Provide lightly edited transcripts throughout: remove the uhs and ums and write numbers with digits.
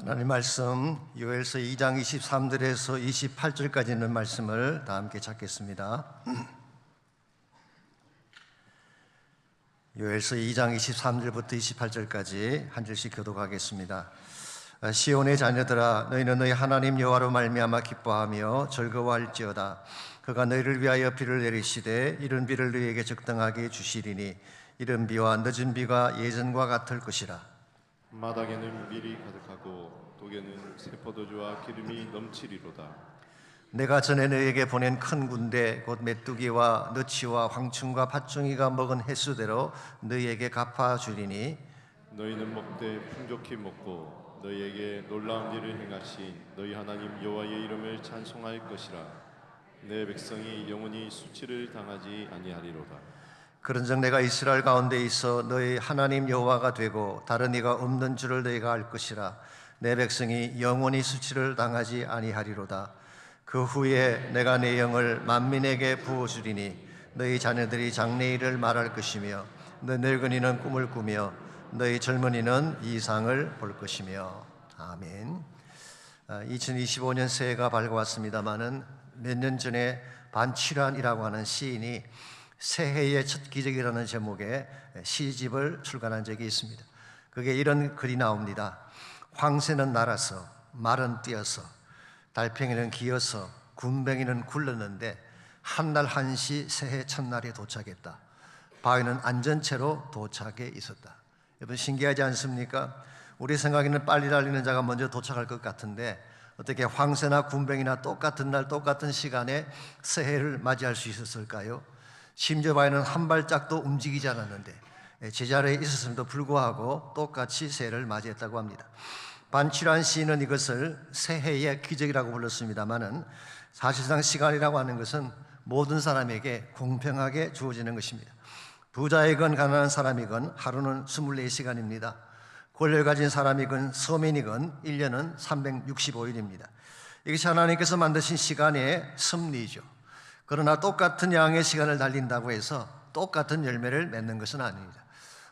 하나님 말씀 요엘서 2장 23절에서 28절까지 있는 말씀을 다 함께 찾겠습니다. 요엘서 2장 23절부터 28절까지 한 절씩 교독하겠습니다. 시온의 자녀들아, 너희는 너희 하나님 여호와로 말미암아 기뻐하며 즐거워할지어다. 그가 너희를 위하여 비를 내리시되 이른 비를 너희에게 적당하게 주시리니 이른 비와 늦은 비가 예전과 같을 것이라. 마당에는 밀이 가득하고 독에는 새 포도주와 기름이 넘치리로다. 내가 전에 너희에게 보낸 큰 군대 곧 메뚜기와 너치와 황충과 팥종이가 먹은 횟수대로 너희에게 갚아주리니 너희는 먹되 풍족히 먹고 너희에게 놀라운 일을 행하신 너희 하나님 여호와의 이름을 찬송할 것이라. 내 백성이 영원히 수치를 당하지 아니하리로다. 그런즉 내가 이스라엘 가운데 있어 너희 하나님 여호와가 되고 다른 이가 없는 줄을 너희가 알 것이라. 내 백성이 영원히 수치를 당하지 아니하리로다. 그 후에 내가 내 영을 만민에게 부어주리니 너희 자녀들이 장래일을 말할 것이며 너희 늙은이는 꿈을 꾸며 너희 젊은이는 이상을 볼 것이며. 아멘. 2025년 새해가 밝아왔습니다마는 몇 년 전에 반치란이라고 하는 시인이 새해의 첫 기적이라는 제목의 시집을 출간한 적이 있습니다. 그게 이런 글이 나옵니다. 황새는 날아서, 말은 뛰어서, 달팽이는 기어서, 군뱅이는 굴렀는데 한날 한시 새해 첫날에 도착했다. 바위는 안전체로 도착해 있었다. 여러분, 신기하지 않습니까? 우리 생각에는 빨리 달리는 자가 먼저 도착할 것 같은데 어떻게 황새나 군뱅이나 똑같은 날 똑같은 시간에 새해를 맞이할 수 있었을까요? 심지어 바위는 한 발짝도 움직이지 않았는데 제자리에 있었음에도 불구하고 똑같이 새해를 맞이했다고 합니다. 반치란 시인은 이것을 새해의 기적이라고 불렀습니다마는 사실상 시간이라고 하는 것은 모든 사람에게 공평하게 주어지는 것입니다. 부자이건 가난한 사람이건 하루는 24시간입니다. 권력을 가진 사람이건 서민이건 1년은 365일입니다. 이것이 하나님께서 만드신 시간의 섭리죠. 그러나 똑같은 양의 시간을 달린다고 해서 똑같은 열매를 맺는 것은 아닙니다.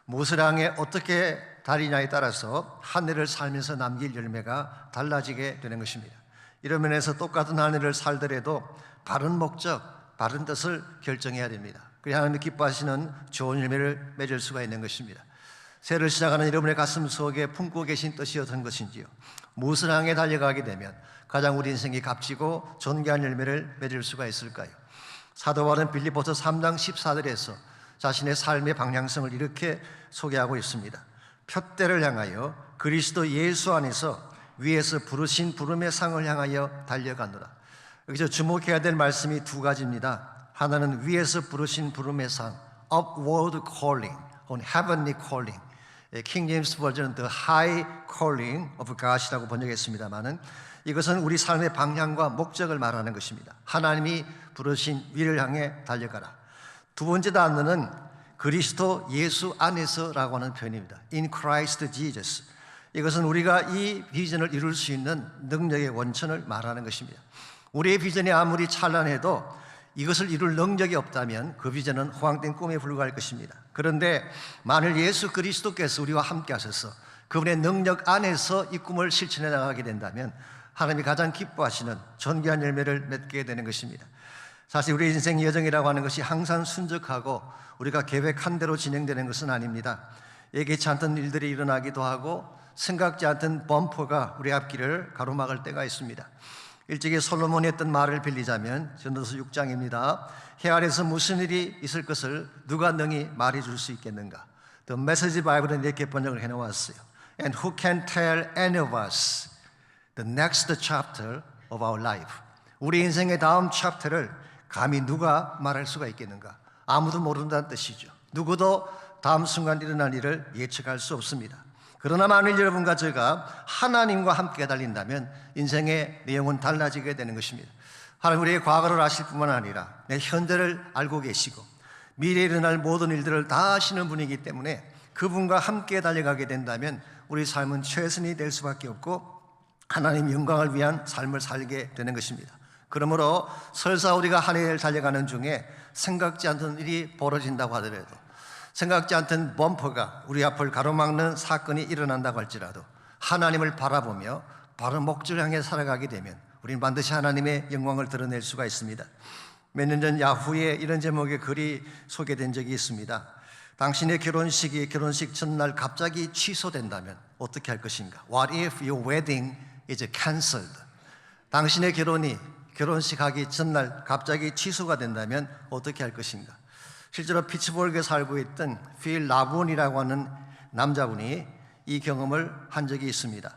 무엇을 향해 어떻게 달리냐에 따라서 한 해를 살면서 남길 열매가 달라지게 되는 것입니다. 이런 면에서 똑같은 한 해를 살더라도 바른 목적, 바른 뜻을 결정해야 됩니다. 그래야 하나님이 기뻐하시는 좋은 열매를 맺을 수가 있는 것입니다. 새해를 시작하는 여러분의 가슴 속에 품고 계신 뜻이 어떤 것인지요? 무엇을 향해 달려가게 되면 가장 우리 인생이 값지고 존귀한 열매를 맺을 수가 있을까요? 사도 바울은 빌립보서 3장 14절에서 자신의 삶의 방향성을 이렇게 소개하고 있습니다. 푯대를 향하여 그리스도 예수 안에서 위에서 부르신 부름의 상을 향하여 달려가노라. 여기서 주목해야 될 말씀이 두 가지입니다. 하나는 위에서 부르신 부름의 상, upward calling, 혹은 heavenly calling. 킹 제임스 버전은 the high calling of God이라고 번역했습니다마는 이것은 우리 삶의 방향과 목적을 말하는 것입니다. 하나님이 부르신 위를 향해 달려가라. 두 번째 단어는 그리스도 예수 안에서라고 하는 표현입니다. In Christ Jesus. 이것은 우리가 이 비전을 이룰 수 있는 능력의 원천을 말하는 것입니다. 우리의 비전이 아무리 찬란해도 이것을 이룰 능력이 없다면 그 비전은 허황된 꿈에 불과할 것입니다. 그런데 만일 예수 그리스도께서 우리와 함께 하셔서 그분의 능력 안에서 이 꿈을 실천해 나가게 된다면 하나님이 가장 기뻐하시는 존귀한 열매를 맺게 되는 것입니다. 사실 우리 인생 여정이라고 하는 것이 항상 순적하고 우리가 계획한 대로 진행되는 것은 아닙니다. 예기치 않던 일들이 일어나기도 하고 생각지 않던 범퍼가 우리 앞길을 가로막을 때가 있습니다. 일찍이 솔로몬이 했던 말을 빌리자면 전도서 6장입니다. 해 아래서 무슨 일이 있을 것을 누가 능히 말해줄 수 있겠는가? The Message Bible은 이렇게 번역을 해놓았어요. And who can tell any of us the next chapter of our life? 우리 인생의 다음 챕터를 감히 누가 말할 수가 있겠는가? 아무도 모른다는 뜻이죠. 누구도 다음 순간 일어날 일을 예측할 수 없습니다. 그러나 만일 여러분과 제가 하나님과 함께 달린다면 인생의 내용은 달라지게 되는 것입니다. 하나님 우리의 과거를 아실 뿐만 아니라 내 현재를 알고 계시고 미래에 일어날 모든 일들을 다 아시는 분이기 때문에 그분과 함께 달려가게 된다면 우리 삶은 최선이 될 수밖에 없고 하나님 영광을 위한 삶을 살게 되는 것입니다. 그러므로 설사 우리가 한 해를 달려가는 중에 생각지 않던 일이 벌어진다고 하더라도 생각지 않던 범퍼가 우리 앞을 가로막는 사건이 일어난다고 할지라도 하나님을 바라보며 바로 목적을 향해 살아가게 되면 우리는 반드시 하나님의 영광을 드러낼 수가 있습니다. 몇 년 전 야후에 이런 제목의 글이 소개된 적이 있습니다. 당신의 결혼식이 결혼식 전날 갑자기 취소된다면 어떻게 할 것인가? What if your wedding is cancelled? 당신의 결혼이 결혼식 하기 전날 갑자기 취소가 된다면 어떻게 할 것인가? 실제로 피츠버그에 살고 있던 필 라본이라고 하는 남자분이 이 경험을 한 적이 있습니다.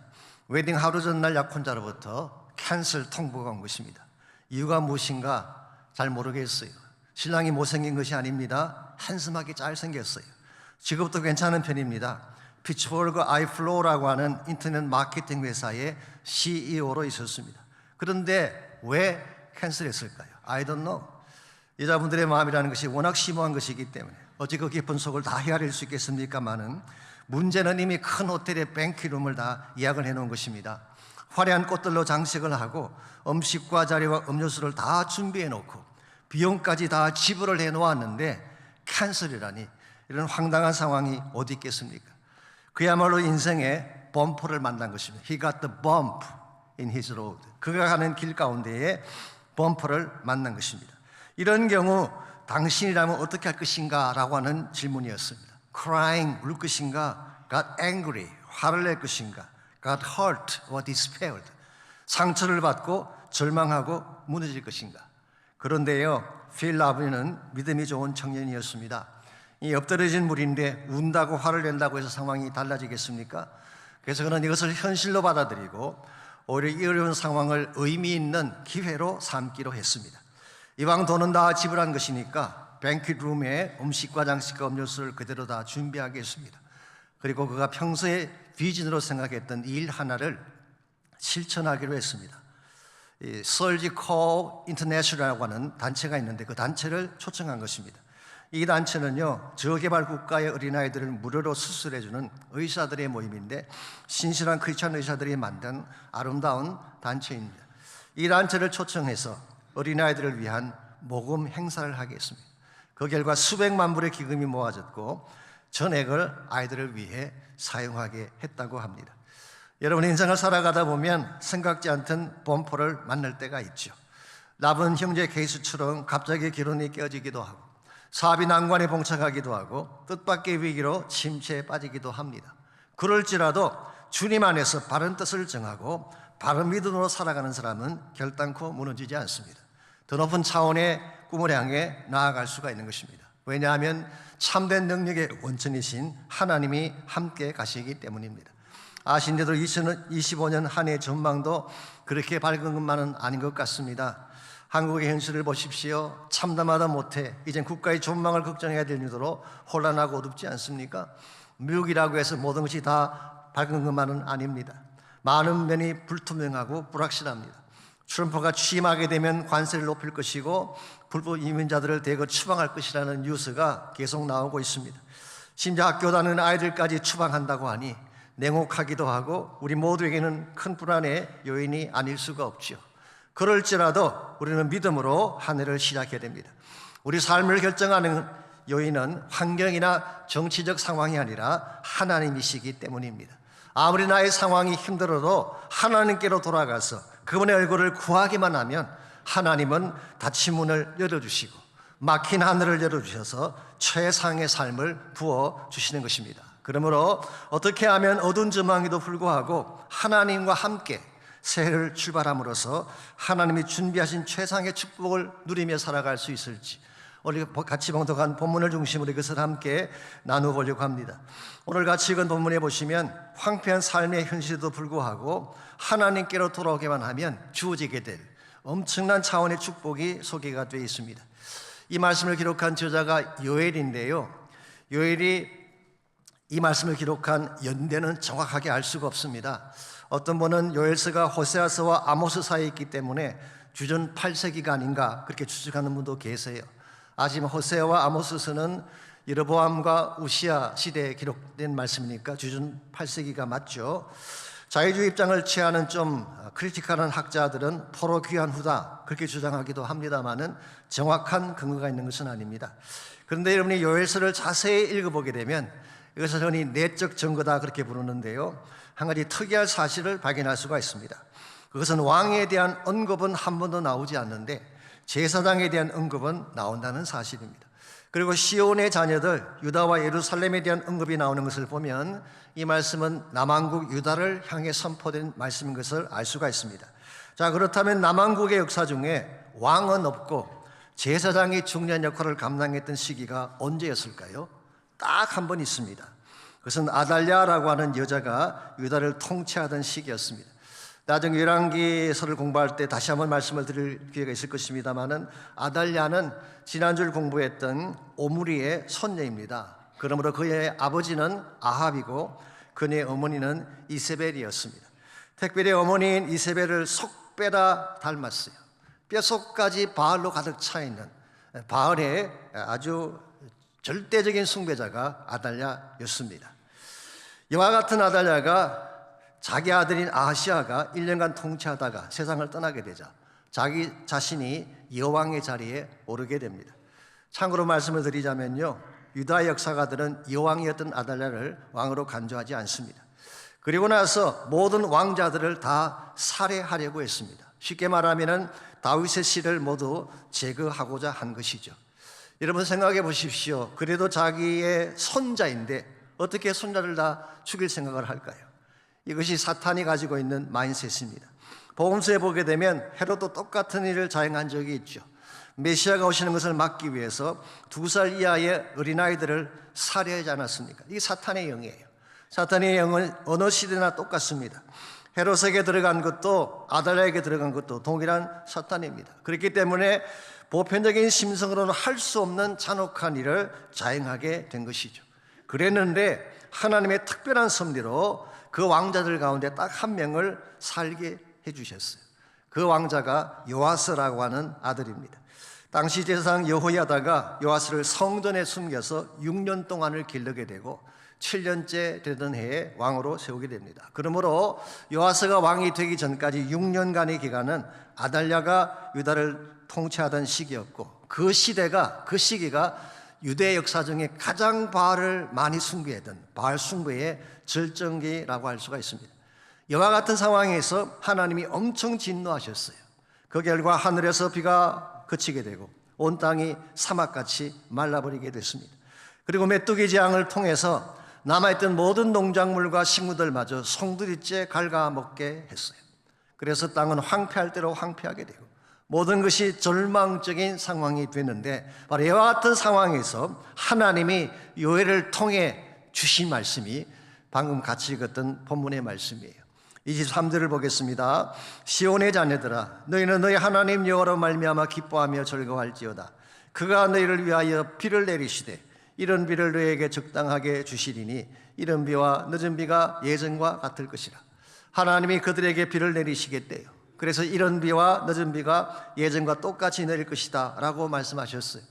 웨딩 하루 전날 약혼자로부터 캔슬 통보가 온 것입니다. 이유가 무엇인가 잘 모르겠어요. 신랑이 못생긴 것이 아닙니다. 핸섬하게 잘생겼어요. 직업도 괜찮은 편입니다. 피츠버그 아이플로우라고 하는 인터넷 마케팅 회사의 CEO로 있었습니다. 그런데 왜 캔슬했을까요? I don't know. 여자분들의 마음이라는 것이 워낙 심오한 것이기 때문에 어찌 그 깊은 속을 다 헤아릴 수 있겠습니까마는 문제는 이미 큰 호텔의 뱅키룸을 다 예약을 해놓은 것입니다. 화려한 꽃들로 장식을 하고 음식과 자리와 음료수를 다 준비해 놓고 비용까지 다 지불을 해 놓았는데 캔슬이라니, 이런 황당한 상황이 어디 있겠습니까? 그야말로 인생의 범퍼를 만난 것입니다. He got the bump in his road. 그가 가는 길 가운데에 범퍼를 만난 것입니다. 이런 경우 당신이라면 어떻게 할 것인가 라고 하는 질문이었습니다. Crying, 울 것인가? Got angry, 화를 낼 것인가? Got hurt or despaired, 상처를 받고 절망하고 무너질 것인가? 그런데요, 필 라브는 믿음이 좋은 청년이었습니다. 이 엎드려진 물인데 운다고 화를 낸다고 해서 상황이 달라지겠습니까? 그래서 그는 이것을 현실로 받아들이고 오히려 이 어려운 상황을 의미 있는 기회로 삼기로 했습니다. 이왕 돈은 다 지불한 것이니까 뱅킷룸에 음식과 장식과 음료수를 그대로 다 준비하겠습니다. 그리고 그가 평소에 비전으로 생각했던 일 하나를 실천하기로 했습니다. Surgical International이라고 하는 단체가 있는데 그 단체를 초청한 것입니다. 이 단체는요, 저개발 국가의 어린아이들을 무료로 수술해주는 의사들의 모임인데 신실한 크리스찬 의사들이 만든 아름다운 단체입니다. 이 단체를 초청해서 어린아이들을 위한 모금 행사를 하겠습니다. 그 결과 수백만 불의 기금이 모아졌고 전액을 아이들을 위해 사용하게 했다고 합니다. 여러분, 인생을 살아가다 보면 생각지 않던 범퍼를 만날 때가 있죠. 라본 형제 케이스처럼 갑자기 결혼이 깨어지기도 하고 사업이 난관에 봉착하기도 하고 뜻밖의 위기로 침체에 빠지기도 합니다. 그럴지라도 주님 안에서 바른 뜻을 정하고 바른 믿음으로 살아가는 사람은 결단코 무너지지 않습니다. 더 높은 차원의 꿈을 향해 나아갈 수가 있는 것입니다. 왜냐하면 참된 능력의 원천이신 하나님이 함께 가시기 때문입니다. 아신데도 2025년 한 해 전망도 그렇게 밝은 것만은 아닌 것 같습니다. 한국의 현실을 보십시오. 참담하다 못해 이젠 국가의 전망을 걱정해야 될 정도로 혼란하고 어둡지 않습니까? 미국이라고 해서 모든 것이 다 밝은 것만은 아닙니다. 많은 면이 불투명하고 불확실합니다. 트럼프가 취임하게 되면 관세를 높일 것이고 불법 이민자들을 대거 추방할 것이라는 뉴스가 계속 나오고 있습니다. 심지어 학교 다니는 아이들까지 추방한다고 하니 냉혹하기도 하고 우리 모두에게는 큰 불안의 요인이 아닐 수가 없지요. 그럴지라도 우리는 믿음으로 한 해를 시작해야 됩니다. 우리 삶을 결정하는 요인은 환경이나 정치적 상황이 아니라 하나님이시기 때문입니다. 아무리 나의 상황이 힘들어도 하나님께로 돌아가서 그분의 얼굴을 구하기만 하면 하나님은 닫힌 문을 열어주시고 막힌 하늘을 열어주셔서 최상의 삶을 부어주시는 것입니다. 그러므로 어떻게 하면 어두운 전망에도 불구하고 하나님과 함께 새해를 출발함으로써 하나님이 준비하신 최상의 축복을 누리며 살아갈 수 있을지 우리 같이 봉독한 본문을 중심으로 이것을 함께 나누보려고 합니다. 오늘 같이 읽은 본문에 보시면 황폐한 삶의 현실에도 불구하고 하나님께로 돌아오기만 하면 주어지게 될 엄청난 차원의 축복이 소개가 되어 있습니다. 이 말씀을 기록한 저자가 요엘인데요, 요엘이 이 말씀을 기록한 연대는 정확하게 알 수가 없습니다. 어떤 분은 요엘서가 호세아서와 아모스 사이에 있기 때문에 주전 8세기가 아닌가 그렇게 추측하는 분도 계세요. 아시면 호세아와 아모스서는 여로보암과 우시아 시대에 기록된 말씀이니까 주전 8세기가 맞죠. 자유주의 입장을 취하는 좀 크리티컬한 학자들은 포로 귀환 후다 그렇게 주장하기도 합니다마는 정확한 근거가 있는 것은 아닙니다. 그런데 여러분이 요엘서를 자세히 읽어보게 되면 이것을 흔히 내적 증거다 그렇게 부르는데요, 한 가지 특이한 사실을 발견할 수가 있습니다. 그것은 왕에 대한 언급은 한 번도 나오지 않는데 제사장에 대한 언급은 나온다는 사실입니다. 그리고 시온의 자녀들 유다와 예루살렘에 대한 언급이 나오는 것을 보면 이 말씀은 남왕국 유다를 향해 선포된 말씀인 것을 알 수가 있습니다. 자, 그렇다면 남왕국의 역사 중에 왕은 없고 제사장이 중요한 역할을 감당했던 시기가 언제였을까요? 딱 한 번 있습니다. 그것은 아달랴라고 하는 여자가 유다를 통치하던 시기였습니다. 나중에 열왕기서를 공부할 때 다시 한번 말씀을 드릴 기회가 있을 것입니다만은 아달랴는 지난주 공부했던 오므리의 손녀입니다. 그러므로 그의 아버지는 아합이고 그의 어머니는 이세벨이었습니다. 특별히 어머니인 이세벨을 속배라 닮았어요. 뼛속까지 바알로 가득 차 있는 바알의 아주 절대적인 숭배자가 아달랴였습니다. 이와 같은 아달랴가 자기 아들인 아하시아가 1년간 통치하다가 세상을 떠나게 되자 자기 자신이 여왕의 자리에 오르게 됩니다. 참고로 말씀을 드리자면요, 유다 역사가들은 여왕이었던 아달랴를 왕으로 간주하지 않습니다. 그리고 나서 모든 왕자들을 다 살해하려고 했습니다. 쉽게 말하면 다윗의 씨를 모두 제거하고자 한 것이죠. 여러분 생각해 보십시오. 그래도 자기의 손자인데 어떻게 손자를 다 죽일 생각을 할까요? 이것이 사탄이 가지고 있는 마인셋입니다. 복음서에 보게 되면 헤롯도 똑같은 일을 자행한 적이 있죠. 메시아가 오시는 것을 막기 위해서 2살 이하의 어린아이들을 살해하지 않았습니까? 이게 사탄의 영이에요. 사탄의 영은 어느 시대나 똑같습니다. 헤롯에게 들어간 것도 아달랴에게 들어간 것도 동일한 사탄입니다. 그렇기 때문에 보편적인 심성으로는 할 수 없는 잔혹한 일을 자행하게 된 것이죠. 그랬는데 하나님의 특별한 섭리로 그 왕자들 가운데 딱 한 명을 살게 해주셨어요. 그 왕자가 요아스라고 하는 아들입니다. 당시 제사장 여호야다가 요아스를 성전에 숨겨서 6년 동안을 기르게 되고 7년째 되던 해에 왕으로 세우게 됩니다. 그러므로 요아스가 왕이 되기 전까지 6년간의 기간은 아달랴가 유다를 통치하던 시기였고 그 시기가 유대 역사 중에 가장 바알을 많이 숭배했던 바알 숭배의 절정기라고 할 수가 있습니다. 이와 같은 상황에서 하나님이 엄청 진노하셨어요. 그 결과 하늘에서 비가 그치게 되고 온 땅이 사막같이 말라버리게 됐습니다. 그리고 메뚜기 재앙을 통해서 남아있던 모든 농작물과 식물들마저 송두리째 갉아먹게 했어요. 그래서 땅은 황폐할 대로 황폐하게 되고 모든 것이 절망적인 상황이 됐는데 바로 이와 같은 상황에서 하나님이 요엘을 통해 주신 말씀이 방금 같이 읽었던 본문의 말씀이에요. 23절을 보겠습니다. 시온의 자녀들아, 너희는 너희 하나님 여호와로 말미암아 기뻐하며 즐거워할지어다. 그가 너희를 위하여 비를 내리시되 이런 비를 너희에게 적당하게 주시리니 이런 비와 늦은 비가 예전과 같을 것이라. 하나님이 그들에게 비를 내리시겠대요. 그래서 이런 비와 늦은 비가 예전과 똑같이 내릴 것이다 라고 말씀하셨어요.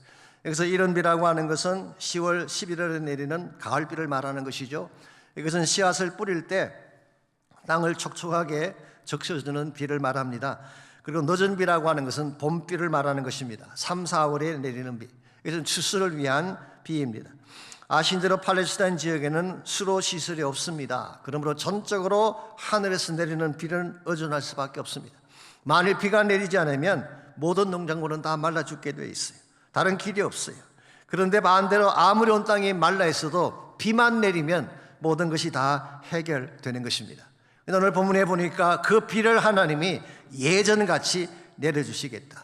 여기서 이런 비라고 하는 것은 10월 11월에 내리는 가을비를 말하는 것이죠. 이것은 씨앗을 뿌릴 때 땅을 촉촉하게 적셔주는 비를 말합니다. 그리고 늦은 비라고 하는 것은 봄비를 말하는 것입니다. 3, 4월에 내리는 비. 이것은 추수를 위한 비입니다. 아신 대로 팔레스타인 지역에는 수로 시설이 없습니다. 그러므로 전적으로 하늘에서 내리는 비는 의존할 수밖에 없습니다. 만일 비가 내리지 않으면 모든 농작물은 다 말라 죽게 되어 있어요. 다른 길이 없어요. 그런데 반대로 아무리 온 땅이 말라 있어도 비만 내리면 모든 것이 다 해결되는 것입니다. 오늘 본문에 보니까 그 비를 하나님이 예전같이 내려주시겠다.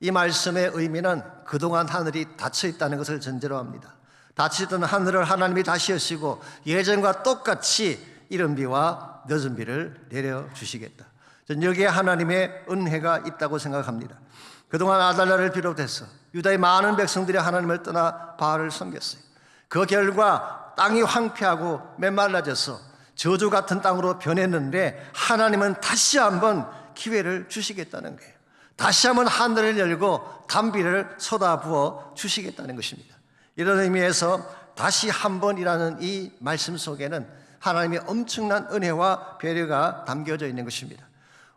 이 말씀의 의미는 그동안 하늘이 닫혀 있다는 것을 전제로 합니다. 닫히던 하늘을 하나님이 다시 여시고 예전과 똑같이 이른 비와 늦은 비를 내려주시겠다. 저는 여기에 하나님의 은혜가 있다고 생각합니다. 그동안 아달랴를 비롯해서 유다의 많은 백성들이 하나님을 떠나 바알을 섬겼어요. 그 결과 땅이 황폐하고 메말라져서 저주 같은 땅으로 변했는데 하나님은 다시 한번 기회를 주시겠다는 거예요. 다시 한번 하늘을 열고 단비를 쏟아부어 주시겠다는 것입니다. 이런 의미에서 다시 한번이라는 이 말씀 속에는 하나님의 엄청난 은혜와 배려가 담겨져 있는 것입니다.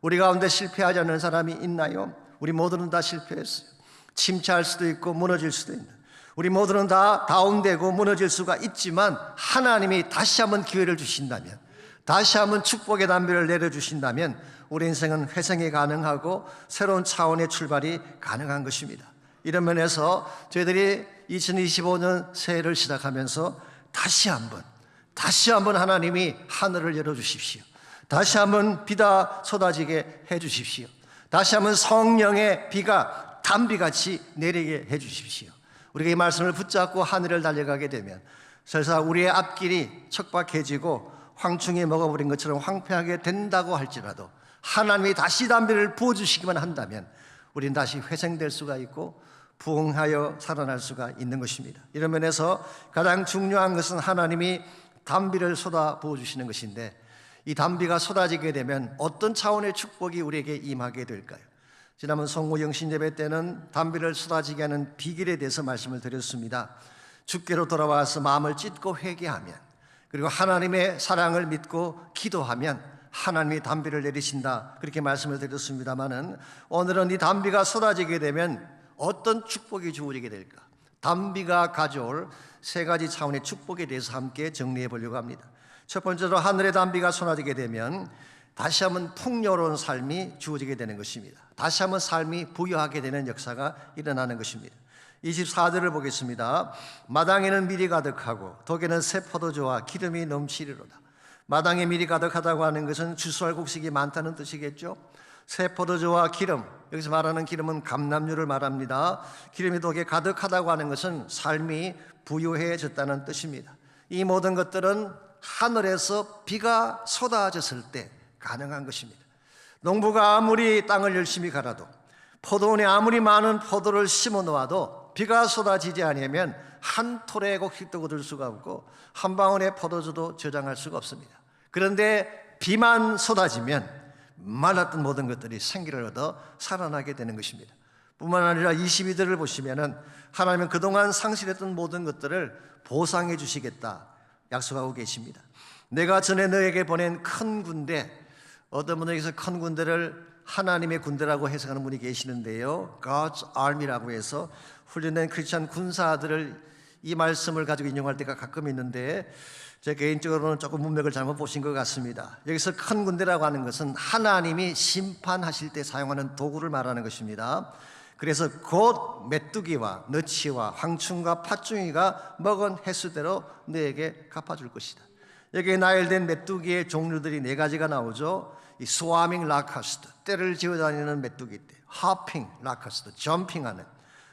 우리 가운데 실패하지 않는 사람이 있나요? 우리 모두는 다 실패했어요. 침체할 수도 있고 무너질 수도 있는, 우리 모두는 다 다운되고 무너질 수가 있지만 하나님이 다시 한번 기회를 주신다면, 다시 한번 축복의 담비를 내려주신다면 우리 인생은 회생이 가능하고 새로운 차원의 출발이 가능한 것입니다. 이런 면에서 저희들이 2025년 새해를 시작하면서 다시 한번 하나님이 하늘을 열어주십시오. 다시 한번 비가 쏟아지게 해주십시오. 다시 한번 성령의 비가 단비같이 내리게 해주십시오. 우리가 이 말씀을 붙잡고 하늘을 달려가게 되면 설사 우리의 앞길이 척박해지고 황충이 먹어버린 것처럼 황폐하게 된다고 할지라도 하나님이 다시 담비를 부어주시기만 한다면 우리는 다시 회생될 수가 있고 부흥하여 살아날 수가 있는 것입니다. 이런 면에서 가장 중요한 것은 하나님이 담비를 쏟아 부어주시는 것인데, 이 담비가 쏟아지게 되면 어떤 차원의 축복이 우리에게 임하게 될까요? 지난번 성모 영신예배 때는 담비를 쏟아지게 하는 비결에 대해서 말씀을 드렸습니다. 주께로 돌아와서 마음을 찢고 회개하면, 그리고 하나님의 사랑을 믿고 기도하면 하나님이 담비를 내리신다, 그렇게 말씀을 드렸습니다마는 오늘은 이 담비가 쏟아지게 되면 어떤 축복이 주어지게 될까? 담비가 가져올 세 가지 차원의 축복에 대해서 함께 정리해 보려고 합니다. 첫 번째로 하늘의 담비가 쏟아지게 되면 다시 한번 풍요로운 삶이 주어지게 되는 것입니다. 다시 한번 삶이 부유하게 되는 역사가 일어나는 것입니다. 24절을 보겠습니다. 마당에는 밀이 가득하고 독에는 새 포도주와 기름이 넘치리로다. 마당에 밀이 가득하다고 하는 것은 주수할 곡식이 많다는 뜻이겠죠. 새 포도주와 기름, 여기서 말하는 기름은 감람유를 말합니다. 기름이 독에 가득하다고 하는 것은 삶이 부유해졌다는 뜻입니다. 이 모든 것들은 하늘에서 비가 쏟아졌을 때 가능한 것입니다. 농부가 아무리 땅을 열심히 갈아도, 포도원에 아무리 많은 포도를 심어 놓아도 비가 쏟아지지 않으면 한 톨의 곡식도 거둘 수가 없고 한 방울의 포도주도 저장할 수가 없습니다. 그런데 비만 쏟아지면 말랐던 모든 것들이 생기를 얻어 살아나게 되는 것입니다. 뿐만 아니라 22절을 보시면은 하나님은 그동안 상실했던 모든 것들을 보상해 주시겠다 약속하고 계십니다. 내가 전에 너에게 보낸 큰 군대, 어떤 분에게서 큰 군대를 하나님의 군대라고 해석하는 분이 계시는데요, God's Army라고 해서 훈련된 크리스찬 군사들을 이 말씀을 가지고 인용할 때가 가끔 있는데 제 개인적으로는 조금 문맥을 잘못 보신 것 같습니다. 여기서 큰 군대라고 하는 것은 하나님이 심판하실 때 사용하는 도구를 말하는 것입니다. 그래서 곧 메뚜기와 너치와 황충과 팥중이가 먹은 횟수대로 너에게 갚아줄 것이다. 여기에 나열된 메뚜기의 종류들이 네 가지가 나오죠. 이 swarming locust, 떼를 지어다니는 메뚜기 떼, hopping locust, 점핑하는,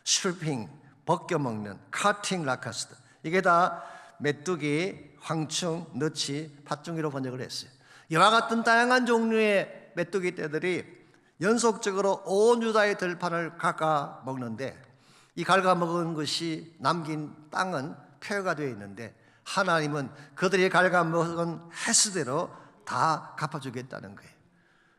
stripping, 벗겨먹는, cutting locust, 이게 다 메뚜기, 황충, 너치, 팥중이로 번역을 했어요. 이와 같은 다양한 종류의 메뚜기 떼들이 연속적으로 온 유다의 들판을 갉아 먹는데, 이 갉아 먹은 것이 남긴 땅은 폐허가 되어 있는데 하나님은 그들이 갉아 먹은 횟수대로 다 갚아주겠다는 거예요.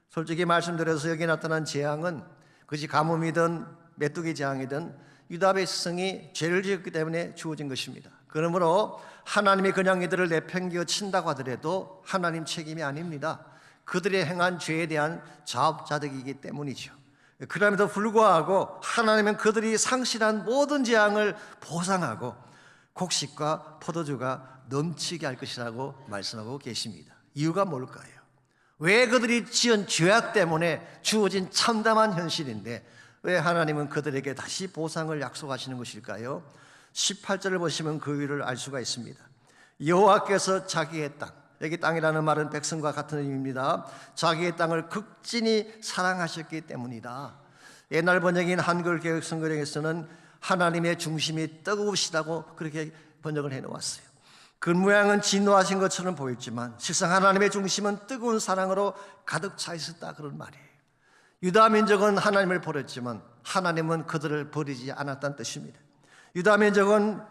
솔직히 말씀드려서 여기 나타난 재앙은 그것이 가뭄이든 메뚜기 재앙이든 유다 백성이 죄를 지었기 때문에 주어진 것입니다. 그러므로 하나님이 그냥 이들을 내팽개쳐 친다고 하더라도 하나님 책임이 아닙니다. 그들의 행한 죄에 대한 자업자득이기 때문이죠. 그럼에도 불구하고 하나님은 그들이 상실한 모든 재앙을 보상하고 곡식과 포도주가 넘치게 할 것이라고 말씀하고 계십니다. 이유가 뭘까요? 왜 그들이 지은 죄악 때문에 주어진 참담한 현실인데 왜 하나님은 그들에게 다시 보상을 약속하시는 것일까요? 18절을 보시면 그 이유를 알 수가 있습니다. 여호와께서 자기의 땅, 여기 땅이라는 말은 백성과 같은 의미입니다. 자기의 땅을 극진히 사랑하셨기 때문이다. 옛날 번역인 한글 개혁 성경에서는 하나님의 중심이 뜨거우시다고 그렇게 번역을 해놓았어요. 그 모양은 진노하신 것처럼 보였지만 실상 하나님의 중심은 뜨거운 사랑으로 가득 차 있었다, 그런 말이에요. 유다 민족은 하나님을 버렸지만 하나님은 그들을 버리지 않았다는 뜻입니다. 유다 민족은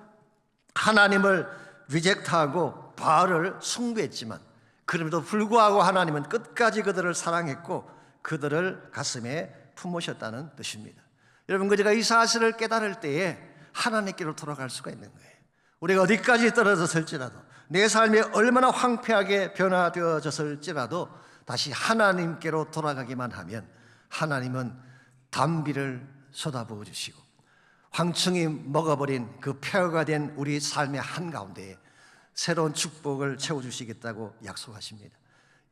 하나님을 리젝트하고 바알을 숭배했지만 그럼에도 불구하고 하나님은 끝까지 그들을 사랑했고 그들을 가슴에 품으셨다는 뜻입니다. 여러분, 우리가 이 사실을 깨달을 때에 하나님께로 돌아갈 수가 있는 거예요. 우리가 어디까지 떨어졌을지라도, 내 삶이 얼마나 황폐하게 변화되어졌을지라도 다시 하나님께로 돌아가기만 하면 하나님은 담비를 쏟아부어 주시고 황충이 먹어버린 그 폐허가 된 우리 삶의 한가운데에 새로운 축복을 채워주시겠다고 약속하십니다.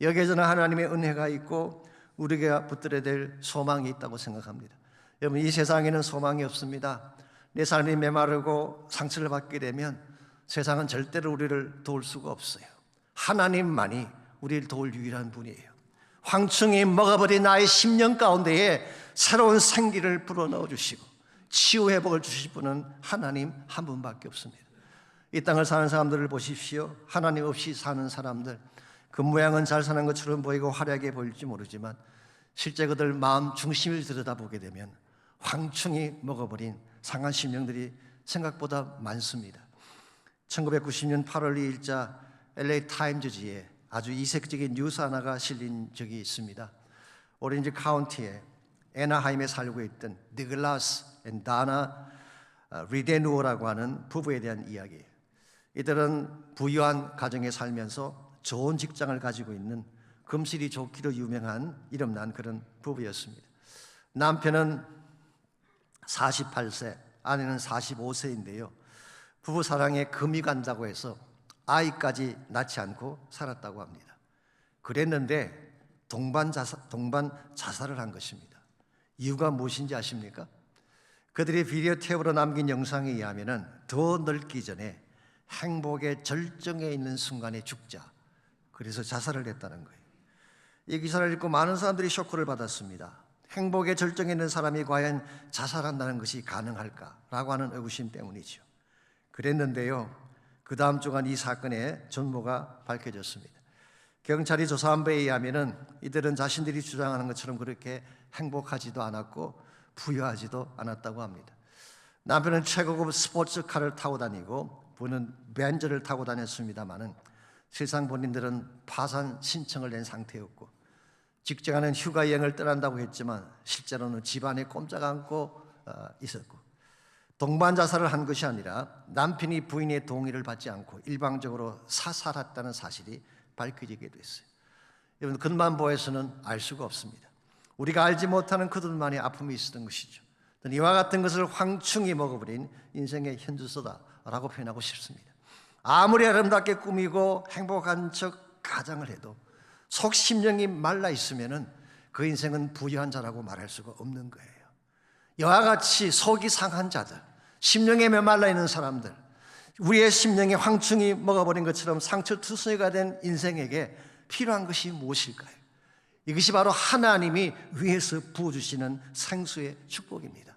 여기에 저는 하나님의 은혜가 있고 우리가 붙들어야 될 소망이 있다고 생각합니다. 여러분, 이 세상에는 소망이 없습니다. 내 삶이 메마르고 상처를 받게 되면 세상은 절대로 우리를 도울 수가 없어요. 하나님만이 우리를 도울 유일한 분이에요. 황충이 먹어버린 나의 심령 가운데에 새로운 생기를 불어넣어 주시고 치유 회복을 주실 분은 하나님 한 분밖에 없습니다. 이 땅을 사는 사람들을 보십시오. 하나님 없이 사는 사람들, 그 모양은 잘 사는 것처럼 보이고 화려하게 보일지 모르지만 실제 그들 마음 중심을 들여다보게 되면 황충이 먹어버린 상한 심령들이 생각보다 많습니다. 1990년 8월 2일자 LA 타임즈지에 아주 이색적인 뉴스 하나가 실린 적이 있습니다. 오렌지 카운티에 애나하임에 살고 있던 니글라스 앤 다나 리데누어라고 하는 부부에 대한 이야기예요. 이들은 부유한 가정에 살면서 좋은 직장을 가지고 있는 금실이 좋기로 유명한 이름난 그런 부부였습니다. 남편은 48세, 아내는 45세인데요. 부부 사랑에 금이 간다고 해서 아이까지 낳지 않고 살았다고 합니다. 그랬는데 동반 자살을 한 것입니다. 이유가 무엇인지 아십니까? 그들이 비디오 테이프로 남긴 영상에 의하면 더 늙기 전에 행복의 절정에 있는 순간에 죽자, 그래서 자살을 했다는 거예요. 이 기사를 읽고 많은 사람들이 쇼크를 받았습니다. 행복의 절정에 있는 사람이 과연 자살한다는 것이 가능할까라고 하는 의구심 때문이죠. 그랬는데요, 그 다음 주간 이 사건의 전모가 밝혀졌습니다. 경찰이 조사한 바에 의하면 이들은 자신들이 주장하는 것처럼 그렇게 행복하지도 않았고 부유하지도 않았다고 합니다. 남편은 최고급 스포츠카를 타고 다니고 부는 벤츠를 타고 다녔습니다마는 실상 본인들은 파산 신청을 낸 상태였고 직장하는 휴가 여행을 떠난다고 했지만 실제로는 집안에 꼼짝 않고 있었고 동반 자살을 한 것이 아니라 남편이 부인의 동의를 받지 않고 일방적으로 사살했다는 사실이 밝혀지게 됐어요. 여러분, 겉만 보여서는 알 수가 없습니다. 우리가 알지 못하는 그들만의 아픔이 있었던 것이죠. 이와 같은 것을 황충이 먹어버린 인생의 현주소다라고 표현하고 싶습니다. 아무리 아름답게 꾸미고 행복한 척 가장을 해도 속 심령이 말라 있으면은 그 인생은 부유한 자라고 말할 수가 없는 거예요. 이와 같이 속이 상한 자들, 심령에 메말라 있는 사람들, 우리의 심령에 황충이 먹어버린 것처럼 상처투성이가 된 인생에게 필요한 것이 무엇일까요? 이것이 바로 하나님이 위에서 부어주시는 생수의 축복입니다.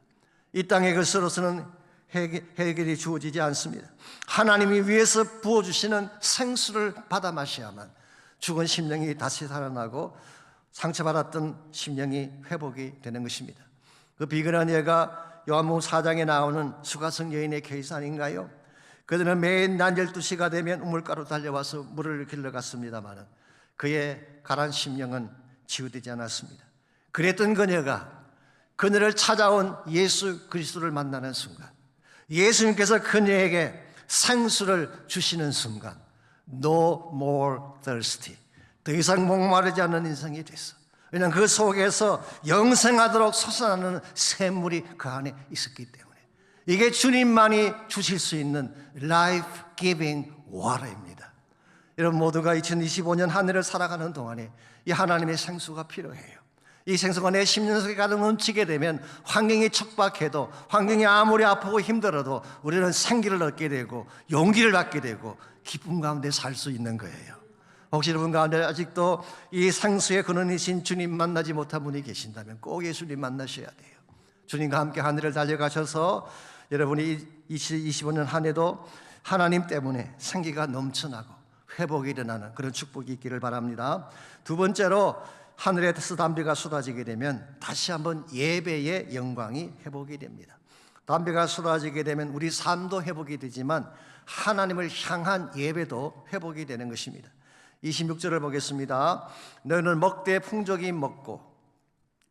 이 땅의 것으로서는 해결이 주어지지 않습니다. 하나님이 위에서 부어주시는 생수를 받아 마셔야만 죽은 심령이 다시 살아나고 상처받았던 심령이 회복이 되는 것입니다. 그 비근한 예가 요한복음 4장에 나오는 수가성 여인의 케이스 아닌가요? 그들은 매일 낮 12시가 되면 우물가로 달려와서 물을 길러갔습니다마는 그의 가란 심령은 치유되지 않았습니다. 그랬던 그녀가 그녀를 찾아온 예수 그리스도를 만나는 순간, 예수님께서 그녀에게 생수를 주시는 순간 No more thirsty, 더 이상 목마르지 않는 인생이 됐어. 왜냐하면 그 속에서 영생하도록 솟아나는 샘물이 그 안에 있었기 때문에. 이게 주님만이 주실 수 있는 life-giving water입니다. 여러분 모두가 2025년 한 해를 살아가는 동안에 이 하나님의 생수가 필요해요. 이 생수가 내 심령 속에 가득 넘치게 되면 환경이 척박해도, 환경이 아무리 아프고 힘들어도 우리는 생기를 얻게 되고 용기를 받게 되고 기쁨 가운데 살 수 있는 거예요. 혹시 여러분 가운데 아직도 이 생수의 근원이신 주님 만나지 못한 분이 계신다면 꼭 예수님 만나셔야 돼요. 주님과 함께 하늘을 달려가셔서 여러분이 2025년 한 해도 하나님 때문에 생기가 넘쳐나고 회복이 일어나는 그런 축복이 있기를 바랍니다. 두 번째로, 하늘에서 담비가 쏟아지게 되면 다시 한번 예배의 영광이 회복이 됩니다. 담비가 쏟아지게 되면 우리 삶도 회복이 되지만 하나님을 향한 예배도 회복이 되는 것입니다. 26절을 보겠습니다. 너희는 먹되 풍족이 먹고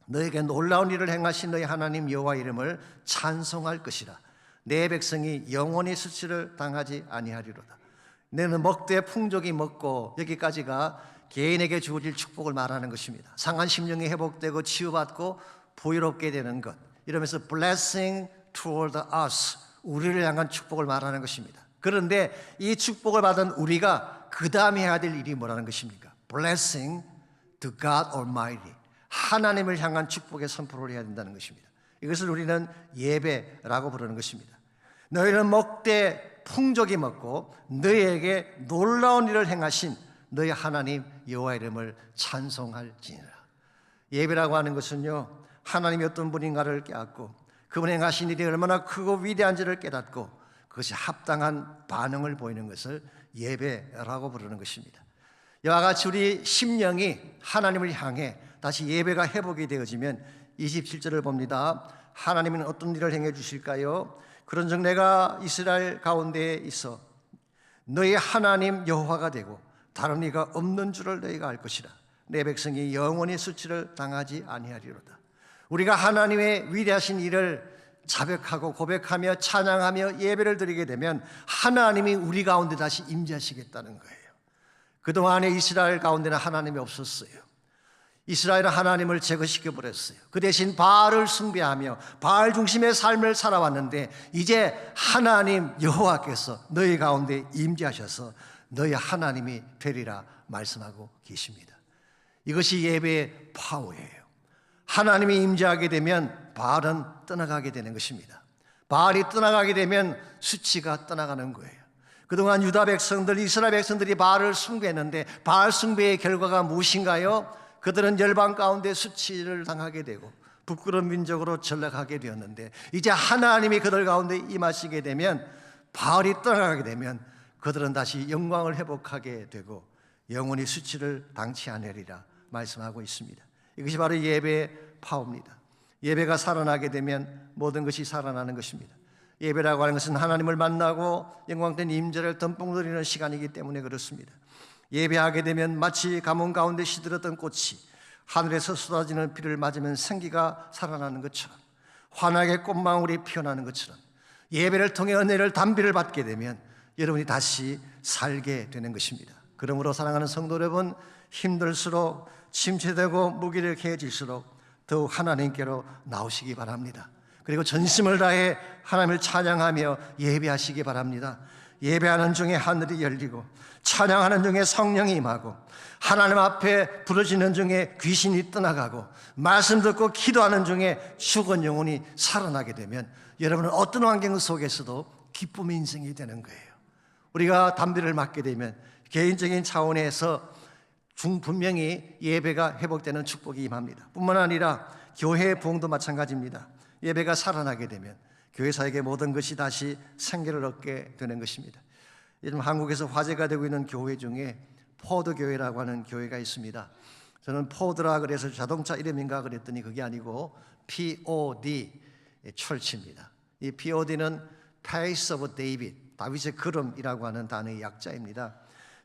너에게 놀라운 일을 행하신 너희 하나님 여호와 이름을 찬송할 것이라. 내 백성이 영원히 수치를 당하지 아니하리로다. 너는 먹되 풍족이 먹고, 여기까지가 개인에게 주어질 축복을 말하는 것입니다. 상한 심령이 회복되고 치유받고 부유롭게 되는 것, 이러면서 blessing toward us, 우리를 향한 축복을 말하는 것입니다. 그런데 이 축복을 받은 우리가 그 다음에 해야 될 일이 뭐라는 것입니까? Blessing to God Almighty, 하나님을 향한 축복의 선포를 해야 된다는 것입니다. 이것을 우리는 예배라고 부르는 것입니다. 너희는 먹되 풍족히 먹고 너희에게 놀라운 일을 행하신 너희 하나님 여호와 이름을 찬송할지니라. 예배라고 하는 것은요, 하나님이 어떤 분인가를 깨닫고 그분이 행하신 일이 얼마나 크고 위대한지를 깨닫고 그것이 합당한 반응을 보이는 것을 예배라고 부르는 것입니다. 이와 같이 우리 심령이 하나님을 향해 다시 예배가 회복이 되어지면 27절을 봅니다. 하나님은 어떤 일을 행해 주실까요? 그런즉 내가 이스라엘 가운데에 있어 너희 하나님 여호와가 되고 다른 이가 없는 줄을 너희가 알 것이라. 내 백성이 영원히 수치를 당하지 아니하리로다. 우리가 하나님의 위대하신 일을 자백하고 고백하며 찬양하며 예배를 드리게 되면 하나님이 우리 가운데 다시 임재하시겠다는 거예요. 그동안에 이스라엘 가운데는 하나님이 없었어요. 이스라엘은 하나님을 제거시켜 버렸어요. 그 대신 바알을 숭배하며 바알 중심의 삶을 살아왔는데 이제 하나님 여호와께서 너희 가운데 임재하셔서 너희 하나님이 되리라 말씀하고 계십니다. 이것이 예배의 파워예요. 하나님이 임재하게 되면 바알은 떠나가게 되는 것입니다. 바알이 떠나가게 되면 수치가 떠나가는 거예요. 그동안 유다 백성들, 이스라엘 백성들이 바알을 숭배했는데 바알 숭배의 결과가 무엇인가요? 그들은 열방 가운데 수치를 당하게 되고 부끄러운 민족으로 전락하게 되었는데 이제 하나님이 그들 가운데 임하시게 되면 바알이 떠나가게 되면 그들은 다시 영광을 회복하게 되고 영원히 수치를 당치 않으리라 말씀하고 있습니다. 이것이 바로 예배의 파워입니다. 예배가 살아나게 되면 모든 것이 살아나는 것입니다. 예배라고 하는 것은 하나님을 만나고 영광된 임재를 덤뿍 누리는 시간이기 때문에 그렇습니다. 예배하게 되면 마치 가뭄 가운데 시들었던 꽃이 하늘에서 쏟아지는 비를 맞으면 생기가 살아나는 것처럼 환하게 꽃망울이 피어나는 것처럼 예배를 통해 은혜를 단비를 받게 되면 여러분이 다시 살게 되는 것입니다. 그러므로 사랑하는 성도 여러분, 힘들수록 침체되고 무기력해질수록 더욱 하나님께로 나오시기 바랍니다. 그리고 전심을 다해 하나님을 찬양하며 예배하시기 바랍니다. 예배하는 중에 하늘이 열리고 찬양하는 중에 성령이 임하고 하나님 앞에 부르짖는 중에 귀신이 떠나가고 말씀 듣고 기도하는 중에 죽은 영혼이 살아나게 되면 여러분은 어떤 환경 속에서도 기쁨의 인생이 되는 거예요. 우리가 담비를 맞게 되면 개인적인 차원에서 분명히 예배가 회복되는 축복이 임합니다. 뿐만 아니라 교회의 부흥도 마찬가지입니다. 예배가 살아나게 되면 교회사에게 모든 것이 다시 생기를 얻게 되는 것입니다. 요즘 한국에서 화제가 되고 있는 교회 중에 포드교회라고 하는 교회가 있습니다. 저는 포드라 그래서 자동차 이름인가 그랬더니 그게 아니고 POD 철치입니다. 이 POD는 Pace of David, 다윗의 걸음이라고 하는 단어의 약자입니다.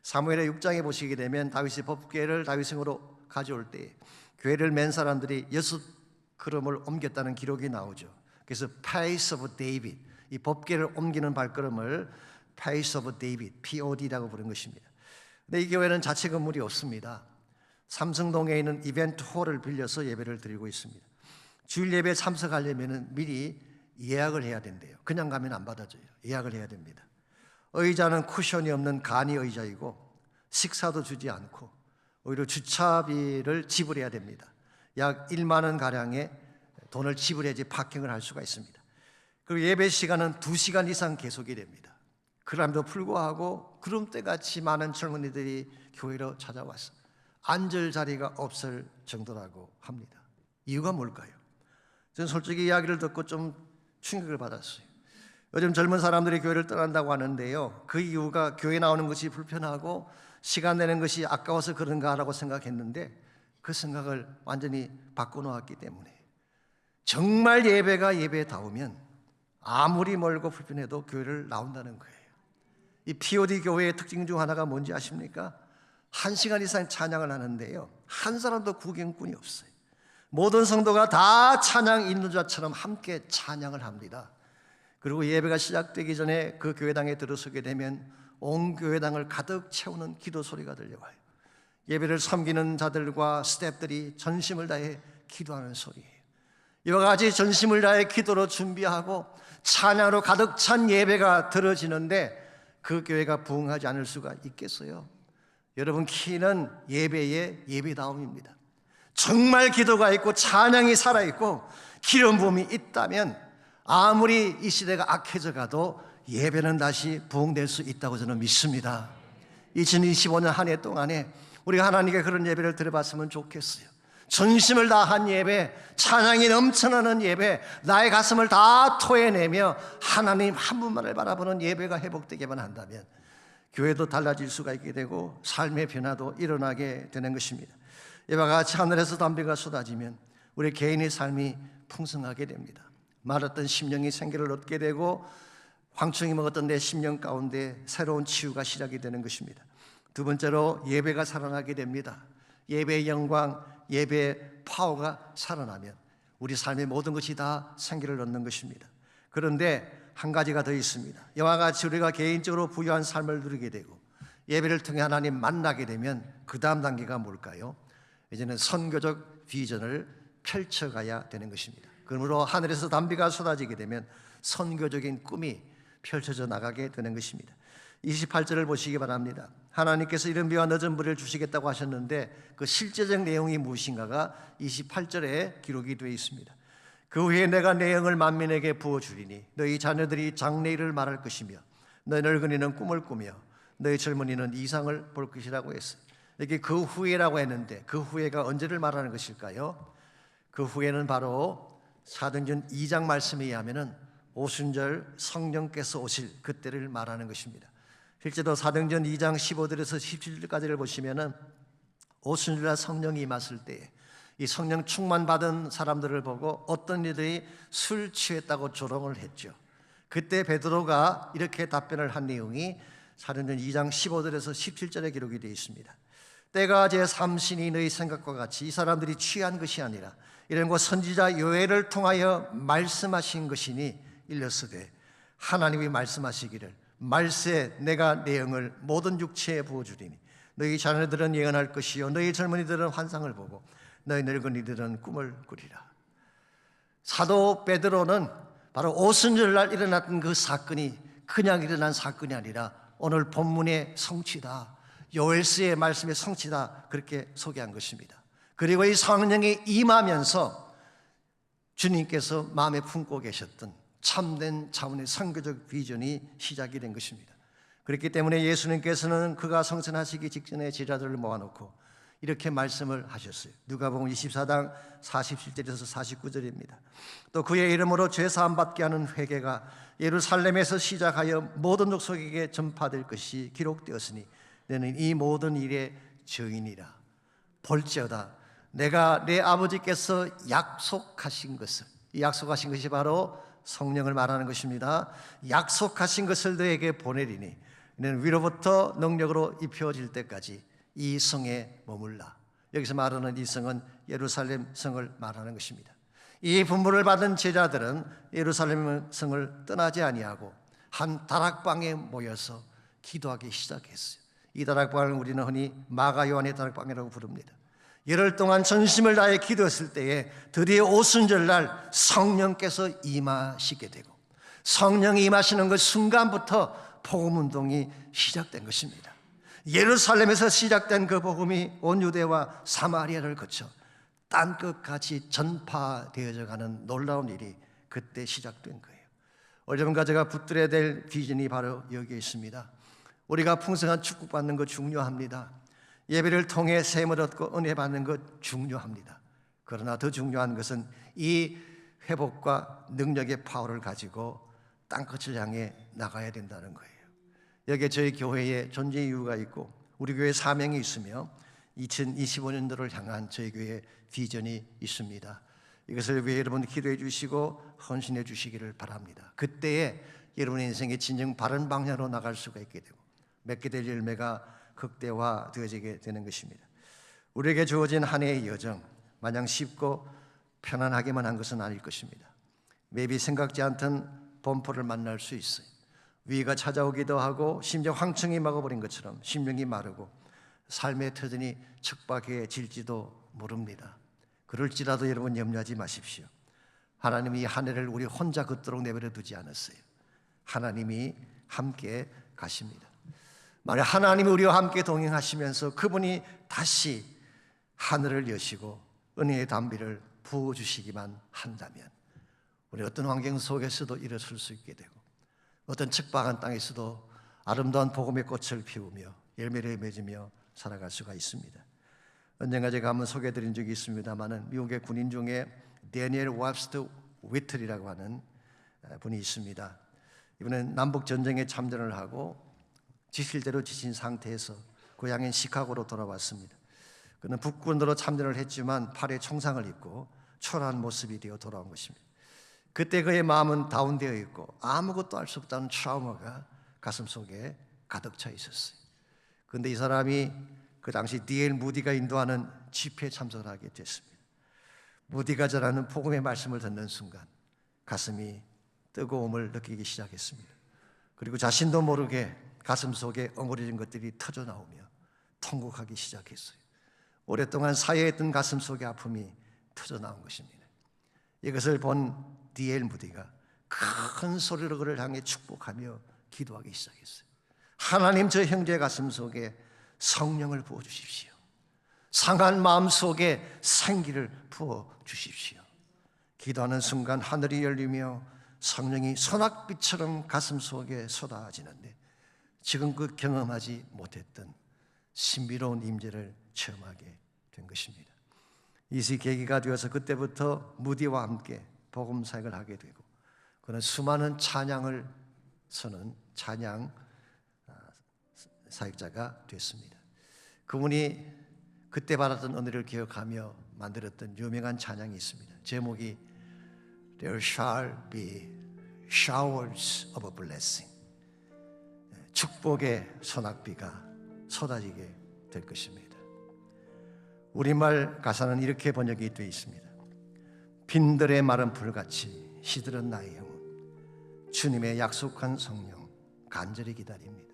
사무엘의 6장에 보시게 되면 다윗이 법궤를 다윗성으로 가져올 때 궤를 맨 사람들이 6걸음을 옮겼다는 기록이 나오죠. 그래서 Pace of David, 이 법궤를 옮기는 발걸음을 Pace of David, POD라고 부른 것입니다. 근데 이 교회는 자체 건물이 없습니다. 삼성동에 있는 이벤트 홀을 빌려서 예배를 드리고 있습니다. 주일 예배에 참석하려면 미리 예약을 해야 된대요. 그냥 가면 안 받아줘요. 예약을 해야 됩니다. 의자는 쿠션이 없는 간이 의자이고 식사도 주지 않고 오히려 주차비를 지불해야 됩니다. 약 1만 원 가량의 돈을 지불해야지 파킹을 할 수가 있습니다. 그리고 예배 시간은 2시간 이상 계속이 됩니다. 그럼에도 불구하고 구름대같이 많은 젊은이들이 교회로 찾아와서 앉을 자리가 없을 정도라고 합니다. 이유가 뭘까요? 저는 솔직히 이야기를 듣고 좀 충격을 받았어요. 요즘 젊은 사람들이 교회를 떠난다고 하는데요, 그 이유가 교회 나오는 것이 불편하고 시간 내는 것이 아까워서 그런가라고 생각했는데 그 생각을 완전히 바꿔놓았기 때문에 정말 예배가 예배다우면 아무리 멀고 불편해도 교회를 나온다는 거예요. 이 POD 교회의 특징 중 하나가 뭔지 아십니까? 1시간 이상 찬양을 하는데요, 한 사람도 구경꾼이 없어요. 모든 성도가 다 찬양 인도자처럼 함께 찬양을 합니다. 그리고 예배가 시작되기 전에 그 교회당에 들어서게 되면 온 교회당을 가득 채우는 기도 소리가 들려와요. 예배를 섬기는 자들과 스태프들이 전심을 다해 기도하는 소리예요. 이와 같이 전심을 다해 기도로 준비하고 찬양으로 가득 찬 예배가 드려지는데 그 교회가 부흥하지 않을 수가 있겠어요? 여러분, 키는 예배의 예배다움입니다. 정말 기도가 있고 찬양이 살아있고 기름 부음이 있다면 아무리 이 시대가 악해져 가도 예배는 다시 부흥될 수 있다고 저는 믿습니다. 2025년 한 해 동안에 우리가 하나님께 그런 예배를 드려봤으면 좋겠어요. 전심을 다한 예배, 찬양이 넘쳐나는 예배, 나의 가슴을 다 토해내며 하나님 한 분만을 바라보는 예배가 회복되기만 한다면 교회도 달라질 수가 있게 되고 삶의 변화도 일어나게 되는 것입니다. 이와 같이 하늘에서 담비가 쏟아지면 우리 개인의 삶이 풍성하게 됩니다. 말았던 심령이 생기를 얻게 되고 황충이 먹었던 내 심령 가운데 새로운 치유가 시작이 되는 것입니다. 두 번째로 예배가 살아나게 됩니다. 예배의 영광, 예배의 파워가 살아나면 우리 삶의 모든 것이 다 생기를 얻는 것입니다. 그런데 한 가지가 더 있습니다. 이와 같이 우리가 개인적으로 부유한 삶을 누리게 되고 예배를 통해 하나님 만나게 되면 그 다음 단계가 뭘까요? 이제는 선교적 비전을 펼쳐가야 되는 것입니다. 그러므로 하늘에서 담비가 쏟아지게 되면 선교적인 꿈이 펼쳐져 나가게 되는 것입니다. 28절을 보시기 바랍니다. 하나님께서 이른 비와 늦은 물을 주시겠다고 하셨는데 그 실제적 내용이 무엇인가가 28절에 기록이 되어 있습니다. 그 후에 내가 내 영을 만민에게 부어주리니 너희 자녀들이 장래일을 말할 것이며 너희 늙은이는 꿈을 꾸며 너희 젊은이는 이상을 볼 것이라고 했어요. 이게 그 후에라고 했는데 그 후에가 언제를 말하는 것일까요? 그 후에는 바로 사도행전 2장 말씀에 의하면 오순절 성령께서 오실 그때를 말하는 것입니다. 실제로 사도행전 2장 15절에서 17절까지를 보시면 오순절날 성령이 임했을 때 이 성령 충만받은 사람들을 보고 어떤 이들이 술 취했다고 조롱을 했죠. 그때 베드로가 이렇게 답변을 한 내용이 사도행전 2장 15절에서 17절에 기록이 되어 있습니다. 때가 제 삼신이 너희 생각과 같이 이 사람들이 취한 것이 아니라 이런 것 선지자 요엘을 통하여 말씀하신 것이니 일렀으되 하나님이 말씀하시기를 말세 내가 내 영을 모든 육체에 부어주리니 너희 자녀들은 예언할 것이요 너희 젊은이들은 환상을 보고 너희 늙은이들은 꿈을 꾸리라. 사도 베드로는 바로 오순절날 일어났던 그 사건이 그냥 일어난 사건이 아니라 오늘 본문의 성취다, 요엘서의 말씀의 성취다, 그렇게 소개한 것입니다. 그리고 이 성령이 임하면서 주님께서 마음에 품고 계셨던 참된 차원의 선교적 비전이 시작이 된 것입니다. 그렇기 때문에 예수님께서는 그가 성천하시기 직전에 제자들을 모아놓고 이렇게 말씀을 하셨어요. 누가복음 24장 47절에서 49절입니다. 또 그의 이름으로 죄사함 받게 하는 회개가 예루살렘에서 시작하여 모든 족속에게 전파될 것이 기록되었으니 너는 이 모든 일의 증인이라. 볼지어다 내가 내 아버지께서 약속하신 것을, 이 약속하신 것이 바로 성령을 말하는 것입니다. 약속하신 것을 너에게 보내리니 너는 위로부터 능력으로 입혀질 때까지 이 성에 머물라. 여기서 말하는 이 성은 예루살렘 성을 말하는 것입니다. 이 분부를 받은 제자들은 예루살렘 성을 떠나지 아니하고 한 다락방에 모여서 기도하기 시작했어요. 이 다락방을 우리는 흔히 마가 요한의 다락방이라고 부릅니다. 열흘 동안 전심을 다해 기도했을 때에 드디어 오순절날 성령께서 임하시게 되고 성령이 임하시는 그 순간부터 복음운동이 시작된 것입니다. 예루살렘에서 시작된 그 복음이 온 유대와 사마리아를 거쳐 땅끝까지 전파되어져 가는 놀라운 일이 그때 시작된 거예요. 여러분과 제가 붙들어야 될 비전이 바로 여기에 있습니다. 우리가 풍성한 축복받는 것 중요합니다. 예배를 통해 셈을 얻고 은혜 받는 것 중요합니다. 그러나 더 중요한 것은 이 회복과 능력의 파워를 가지고 땅끝을 향해 나가야 된다는 거예요. 여기에 저희 교회의 존재 이유가 있고 우리 교회 사명이 있으며 2025년도를 향한 저희 교회의 비전이 있습니다. 이것을 위해 여러분 기도해 주시고 헌신해 주시기를 바랍니다. 그때에 여러분의 인생의 진정 바른 방향으로 나갈 수가 있게 되고 맺게 될 열매가 극대화되어지게 되는 것입니다. 우리에게 주어진 한 해의 여정 마냥 쉽고 편안하게만 한 것은 아닐 것입니다. maybe 생각지 않던 범퍼를 만날 수 있어요. 위기가 찾아오기도 하고 심지어 황충이 막아버린 것처럼 심령이 마르고 삶의 터전이 척박해질지도 모릅니다. 그럴지라도 여러분 염려하지 마십시오. 하나님이 이 한 해를 우리 혼자 걷도록 내버려 두지 않았어요. 하나님이 함께 가십니다. 만약 하나님이 우리와 함께 동행하시면서 그분이 다시 하늘을 여시고 은혜의 담비를 부어주시기만 한다면 우리 어떤 환경 속에서도 일어설 수 있게 되고 어떤 척박한 땅에서도 아름다운 복음의 꽃을 피우며 열매를 맺으며 살아갈 수가 있습니다. 언젠가 제가 한번 소개해드린 적이 있습니다마는 미국의 군인 중에 데니엘 왑스터 위틀이라고 하는 분이 있습니다. 이분은 남북 전쟁에 참전을 하고 지실대로 지친 상태에서 고향인 시카고로 돌아왔습니다. 그는 북군으로 참전을 했지만 팔에 총상을 입고 초라한 모습이 되어 돌아온 것입니다. 그때 그의 마음은 다운되어 있고 아무것도 알 수 없다는 트라우마가 가슴속에 가득 차 있었어요. 그런데 이 사람이 그 당시 D.L. 무디가 인도하는 집회에 참석을 하게 됐습니다. 무디가 전하는 복음의 말씀을 듣는 순간 가슴이 뜨거움을 느끼기 시작했습니다. 그리고 자신도 모르게 가슴속에 엉거려진 것들이 터져 나오며 통곡하기 시작했어요. 오랫동안 사여했던 가슴속의 아픔이 터져 나온 것입니다. 이것을 본 D.L. 무디가 큰 소리로 그를 향해 축복하며 기도하기 시작했어요. 하나님, 저 형제의 가슴 속에 성령을 부어주십시오. 상한 마음 속에 생기를 부어주십시오. 기도하는 순간 하늘이 열리며 성령이 소낙비처럼 가슴 속에 쏟아지는데 지금 그 경험하지 못했던 신비로운 임재를 체험하게 된 것입니다. 이것이 계기가 되어서 그때부터 무디와 함께 복음 사역을 하게 되고 그는 수많은 찬양을 서는 찬양 사역자가 됐습니다. 그분이 그때 받았던 은혜를 기억하며 만들었던 유명한 찬양이 있습니다. 제목이 There shall be showers of a blessing. 축복의 소낙비가 쏟아지게 될 것입니다. 우리말 가사는 이렇게 번역이 되어 있습니다. 빈들의 마른 풀같이 시들은 나의 영혼, 주님의 약속한 성령 간절히 기다립니다.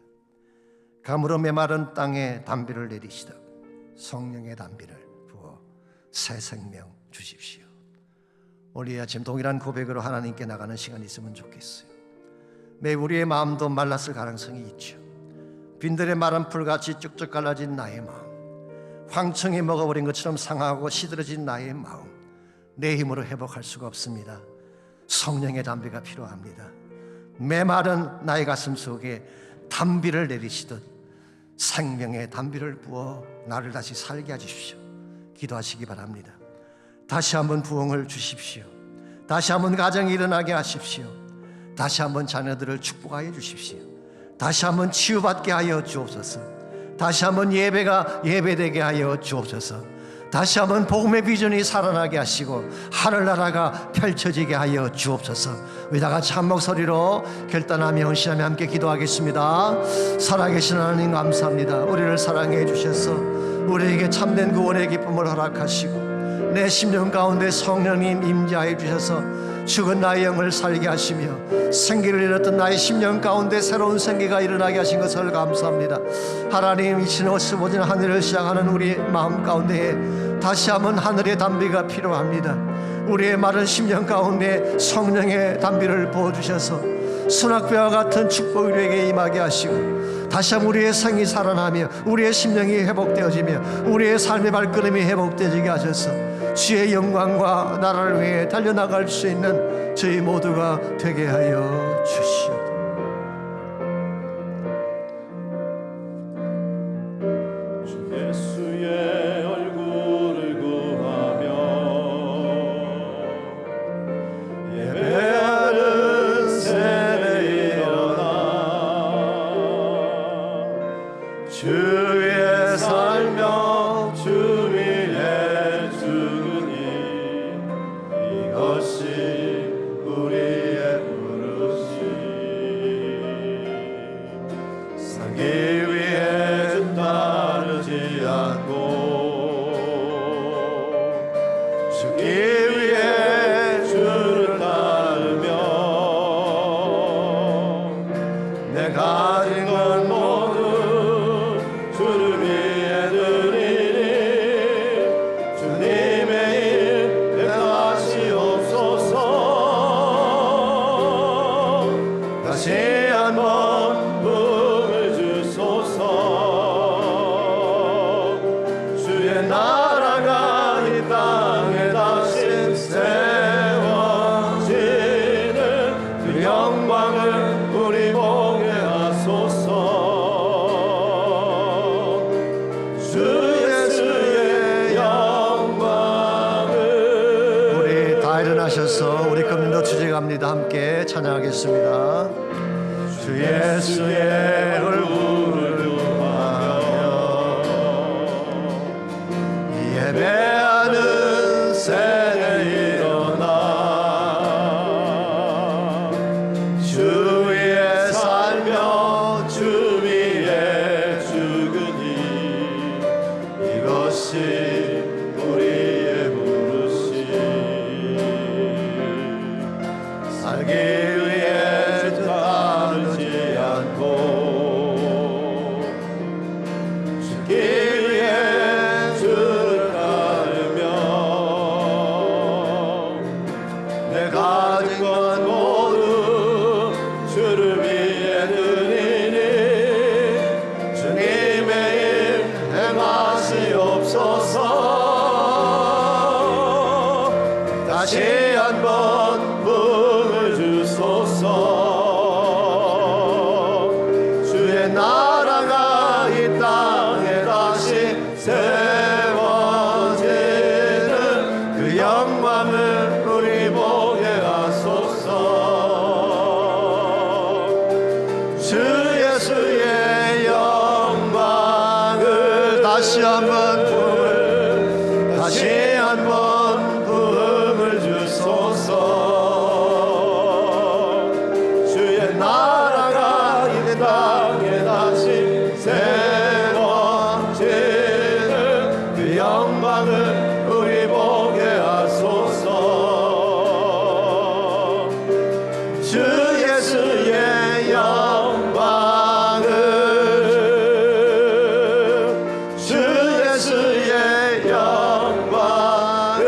가물어 메마른 땅에 담비를 내리시다 성령의 담비를 부어 새 생명 주십시오. 오늘 아침 동일한 고백으로 하나님께 나가는 시간이 있으면 좋겠어요. 매 우리의 마음도 말랐을 가능성이 있죠. 빈들의 마른 풀같이 쭉쭉 갈라진 나의 마음, 황청이 먹어버린 것처럼 상하고 시들어진 나의 마음, 내 힘으로 회복할 수가 없습니다. 성령의 담비가 필요합니다. 메마른 나의 가슴 속에 담비를 내리시듯 생명의 담비를 부어 나를 다시 살게 해주십시오. 기도하시기 바랍니다. 다시 한번 부흥을 주십시오. 다시 한번 가정이 일어나게 하십시오. 다시 한번 자녀들을 축복하여 주십시오. 다시 한번 치유받게 하여 주옵소서. 다시 한번 예배가 예배되게 하여 주옵소서. 다시 한번 복음의 비전이 살아나게 하시고 하늘나라가 펼쳐지게 하여 주옵소서. 우리 다 같이 한 목소리로 결단하며 헌신하며 함께 기도하겠습니다. 살아계신 하나님 감사합니다. 우리를 사랑해 주셔서 우리에게 참된 구원의 기쁨을 허락하시고 내 심령 가운데 성령님 임재하여 주셔서 죽은 나의 영을 살게 하시며 생기를 잃었던 나의 심령 가운데 새로운 생기가 일어나게 하신 것을 감사합니다. 하나님, 이 신호스 모든 하늘을 시작하는 우리 마음 가운데 다시 한번 하늘의 담비가 필요합니다. 우리의 마른 심령 가운데 성령의 담비를 부어주셔서 수낙비와 같은 축복이 우리에게 임하게 하시고 다시 한번 우리의 생이 살아나며 우리의 심령이 회복되어지며 우리의 삶의 발걸음이 회복되어지게 하셔서 주의 영광과 나라를 위해 달려나갈 수 있는 저희 모두가 되게 하여 주시옵소서. 예수의 얼굴을 구하며 예배하는 새에 일어나 주의 살며 주 위에 죽으니 이것이 우리의 부르심. 살기 위해 준 따르지 않고 죽기 위해 주를 따르며 내 가진 건 모두 주를 위해 일어나셔서 우리 금년도 주제갑니다. 함께 찬양하겠습니다. 주 예수의 얼굴을 구하며 예배하는 새에 일어나 주 위에 살며 주 위에 죽으니 이것이 우리의 부르심. 살기 위해 따르지 않고 죽기 위해 주를 따르며 내 가진 것 모두 주를 위해 드리니 주님의 일 행하시옵소서. 다시 한번 복을 주소서. 주의 나라가 이 땅에 다시 세워지는 그 영광을 우리 보게 하소서. 주 예수의 영광을 다시 한번 부음을 주소서. 주의 나라가 이 땅에 다시 세워지는 그 영광을 우리 보게 하소서. 주 예수의 영광을 주 예수의 영광을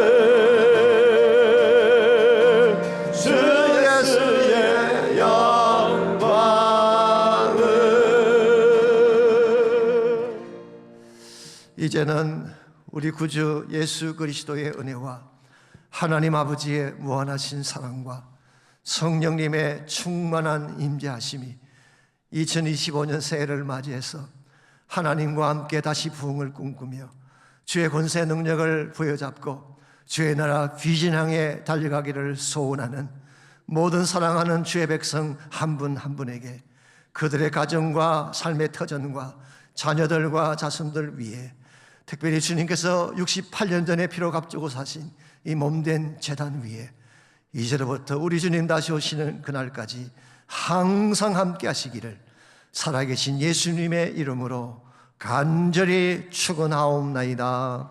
주 예수의 영광을. 이제는 우리 구주 예수 그리스도의 은혜와 하나님 아버지의 무한하신 사랑과 성령님의 충만한 임재하심이 2025년 새해를 맞이해서 하나님과 함께 다시 부흥을 꿈꾸며 주의 권세 능력을 부여잡고 주의 나라 비전 향해 달려가기를 소원하는 모든 사랑하는 주의 백성 한 분 한 분에게 그들의 가정과 삶의 터전과 자녀들과 자손들 위해 특별히 주님께서 68년 전에 피로 값주고 사신 이 몸된 제단 위에 이제로부터 우리 주님 다시 오시는 그날까지 항상 함께 하시기를 살아계신 예수님의 이름으로 간절히 축원하옵나이다.